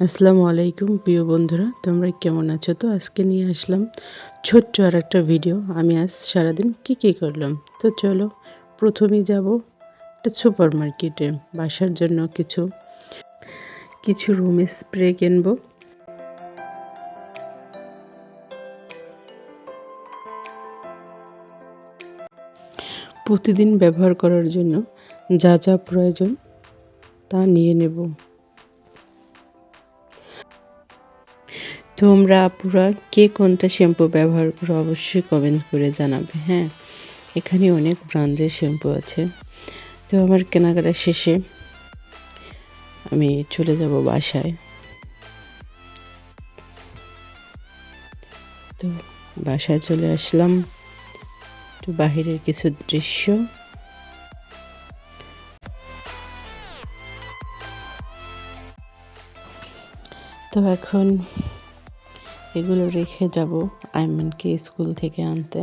আসসালামু আলাইকুম প্রিয় বন্ধুরা, তোমরা কেমন আছো? তো আজকে নিয়ে আসলাম ছোট্ট আর একটা ভিডিও। আমি আজ সারাদিন কি করলাম। তো চলো, প্রথমেই যাব একটা সুপার মার্কেটে বাসার জন্য কিছু কিছু রুম স্প্রে কিনবো। প্রতিদিন ব্যবহার করার জন্য যা যা প্রয়োজন তা নিয়ে নেব। তোমরা আপুরা কে কোনটা শ্যাম্পু ব্যবহার করো অবশ্যই কমেন্ট করে জানাবে। হ্যাঁ, এখানে অনেক ব্র্যান্ডের শ্যাম্পু আছে। তো আমার কেনাকাটা শেষে আমি চলে যাব বাসায়। তো বাসায় চলে আসলাম। তো বাহিরের কিছু দৃশ্য। তো এখন এগুলো রেখে যাব আইমানকে স্কুল থেকে আনতে।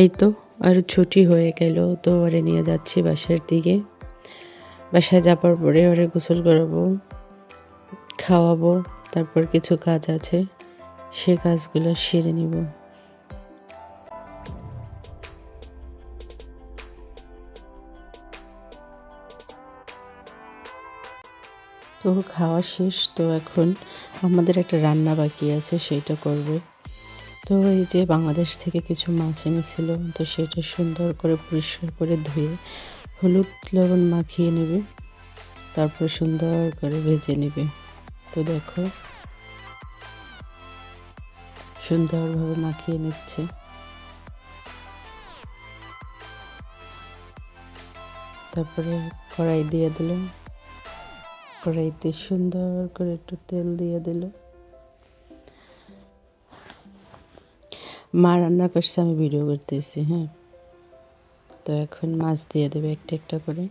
এই তো আর ছুটি হয়ে গেল, তো ওরে নিয়ে যাচ্ছি বাসার দিকে। বাসায় যাবার পরে ওরে গোসল করাবো, খাওয়াবো, তারপর কিছু কাজ আছে, সে কাজগুলো সেরে নিব। তো খাওয়া শেষ। তো এখন আমাদের একটা রান্না বাকি আছে, সেইটা করবে। তো এই যে বাংলাদেশ থেকে কিছু মাছ এনেছিল, তো সেটা সুন্দর করে পরিষ্কার করে ধুয়ে হলুদ লবণ মাখিয়ে নেবে, তারপর সুন্দর করে ভেজে নেবে। তো দেখো সুন্দরভাবে মাখিয়ে নিচ্ছে। তারপরে কড়াই দিয়ে দিল, কড়াইতে সুন্দর করে একটু তেল দিয়ে দিল। মা রান্না করছে, আমি ভিডিও করতেছি। হ্যাঁ, তো এখন মাছ দিয়ে দেবে একটা একটা করে।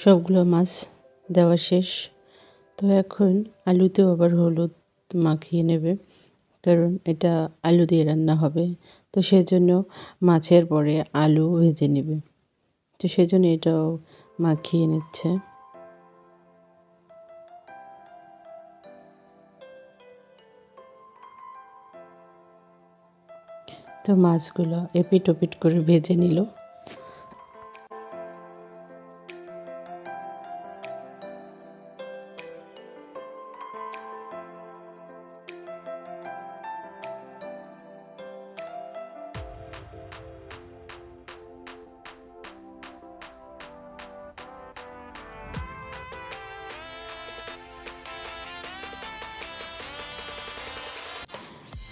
সবগুলো মাছ দেওয়া শেষ। তো এখন আলুতেও আবার হলুদ মাখিয়ে নেবে, কারণ এটা আলু দিয়ে রান্না হবে। তো সেজন্য মাছের পরে আলু ভেজে নেবে, তো সেজন্য এটাও মাখিয়ে নিচ্ছে। তো মাছগুলো এপিট ওপিট করে ভেজে নিল।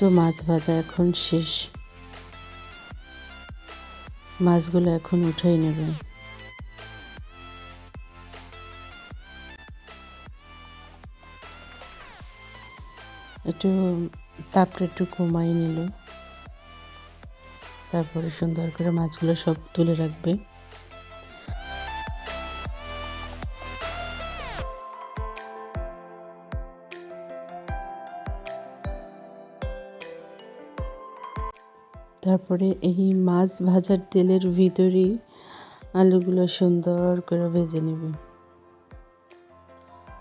তো মাছ ভাজা এখন শেষ, মাছগুলো এখন উঠাই নেবে। একটু তাপটা একটু কমাই নিল, তারপরে সুন্দর করে মাছগুলো সব তুলে রাখবে। তারপরে এই মাছ ভাজার তেলের ভিতরেই আলুগুলো সুন্দর করে ভেজে নেবে,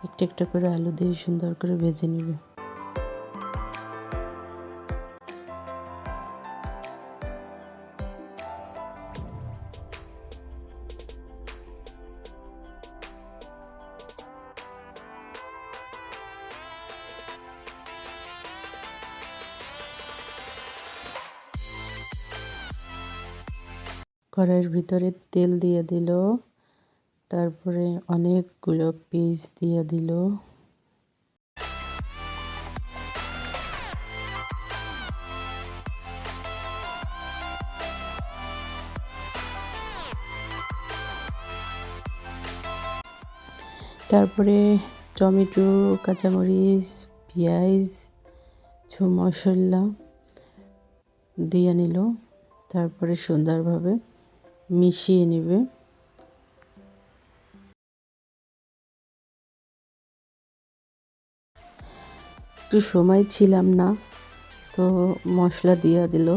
একটা একটা করে আলু দিয়ে সুন্দর করে ভেজে নেবে। কড়াইয়ের ভিতরে তেল দিয়ে দিল, তারপরে অনেকগুলো পেঁয়াজ দিয়ে দিল। তারপরে টমেটো, কাঁচামরিচ, পেঁয়াজ, কিছু মশলা দিয়ে নিল। তারপরে সুন্দরভাবে মিশিয়ে নেবে। একটু সময় ছিলাম না, তো মশলা দিয়ে দিল,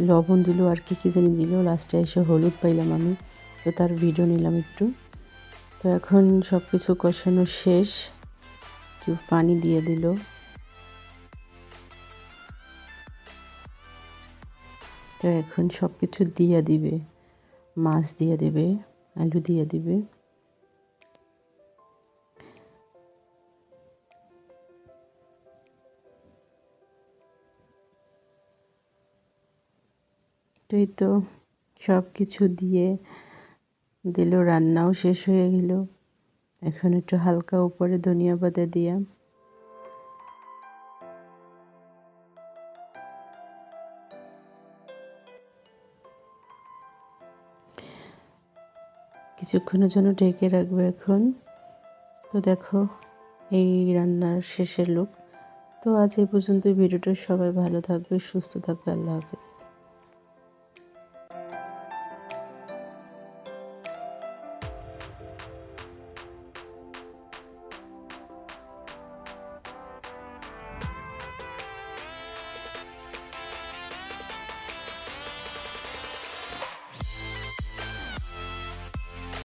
লবণ দিল, আর কি জানি দিল, লাস্টে এসে হলুদ পাইলাম আমি, তো তার ভিডিও নিলাম একটু। তো এখন সব কিছু কষানো শেষ, একটু পানি দিয়ে দিল। তো এখন সব কিছু দিয়ে দিবে, মাছ দিয়ে দিবে, আলু দিয়ে দিবে। তো এই তো সব কিছু দিয়ে দিল, রান্নাও শেষ হয়ে গেল। এখন একটু হালকা উপরে ধনিয়া পাতা দিয়া কিছুক্ষণের জন্য ঢেকে রাখবে এখন। তো দেখো এই রান্নার শেষের লুক। তো আজ এই পর্যন্ত ভিডিওটা, সবাই ভালো থাকবে, সুস্থ থাকবে, আল্লাহ হাফেজ।